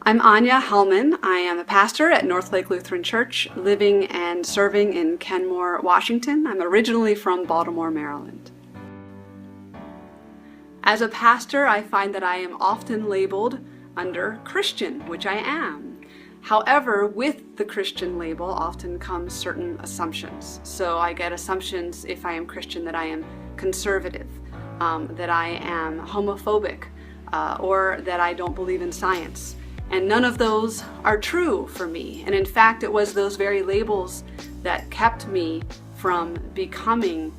I'm Anya Hellman. I am a pastor at Northlake Lutheran Church, living and serving in Kenmore, Washington. I'm originally from Baltimore, Maryland. As a pastor, I find that I am often labeled under Christian, which I am. However, with the Christian label often comes certain assumptions. So I get assumptions if I am Christian that I am conservative, that I am homophobic, or that I don't believe in science. And none of those are true for me. And in fact, it was those very labels that kept me from becoming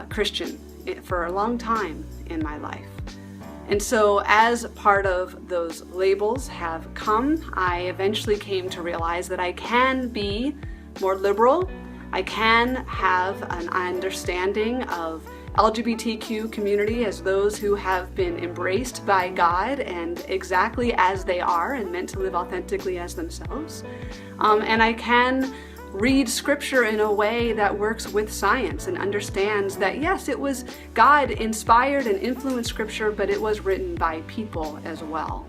Christian for a long time in my life. And so as part of those labels have come, I eventually came to realize that I can be more liberal. I can have an understanding of LGBTQ community as those who have been embraced by God and exactly as they are and meant to live authentically as themselves. And I can read scripture in a way that works with science and understands that yes, it was God inspired and influenced scripture, but it was written by people as well.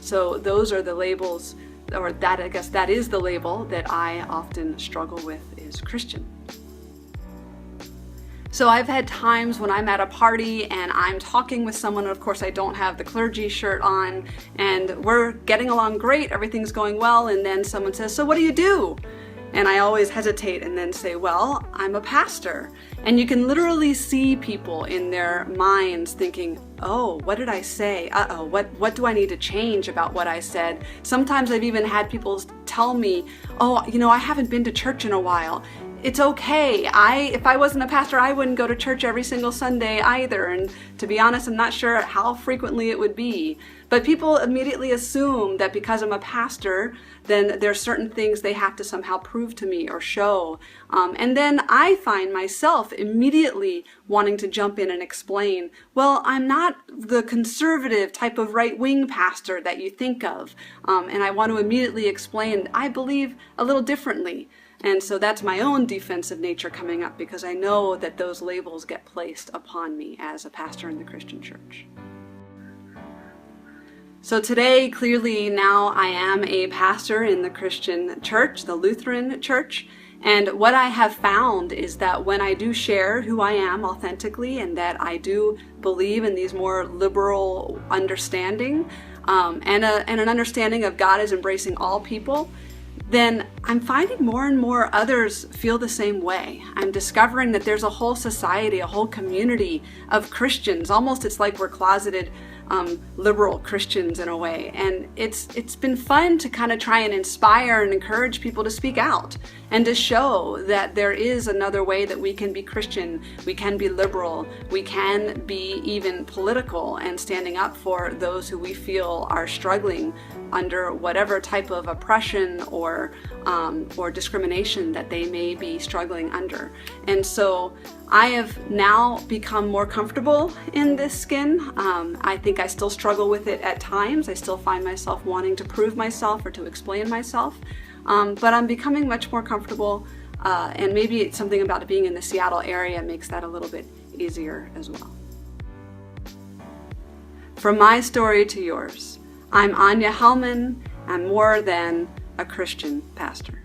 So those are the labels, or that I guess that is the label that I often struggle with, is Christian. So I've had times when I'm at a party and I'm talking with someone, and of course I don't have the clergy shirt on, and we're getting along great, everything's going well, and then someone says, "So what do you do?" And I always hesitate and then say, "Well, I'm a pastor." And you can literally see people in their minds thinking, "Oh, what did I say? Uh-oh, what do I need to change about what I said?" Sometimes I've even had people tell me, "Oh, I haven't been to church in a while. It's okay. If I wasn't a pastor, I wouldn't go to church every single Sunday either." And to be honest, I'm not sure how frequently it would be. But people immediately assume that because I'm a pastor, then there's certain things they have to somehow prove to me or show. And then I find myself immediately wanting to jump in and explain, well, I'm not the conservative type of right-wing pastor that you think of. And I want to immediately explain, I believe a little differently. And so that's my own defensive nature coming up, because I know that those labels get placed upon me as a pastor in the Christian church. So today, clearly now I am a pastor in the Christian church, the Lutheran church. And what I have found is that when I do share who I am authentically, and that I do believe in these more liberal understanding, and an understanding of God as embracing all people, then I'm finding more and more others feel the same way. I'm discovering that there's a whole society, a whole community of Christians. Almost it's like we're closeted liberal Christians in a way. And it's been fun to kind of try and inspire and encourage people to speak out and to show that there is another way that we can be Christian, we can be liberal, we can be even political and standing up for those who we feel are struggling under whatever type of oppression or discrimination that they may be struggling under. And so I have now become more comfortable in this skin. I think I still struggle with it at times. I still find myself wanting to prove myself or to explain myself. But I'm becoming much more comfortable, and maybe it's something about it being in the Seattle area makes that a little bit easier as well. From my story to yours, I'm Anya Hellman. I'm more than a Christian pastor.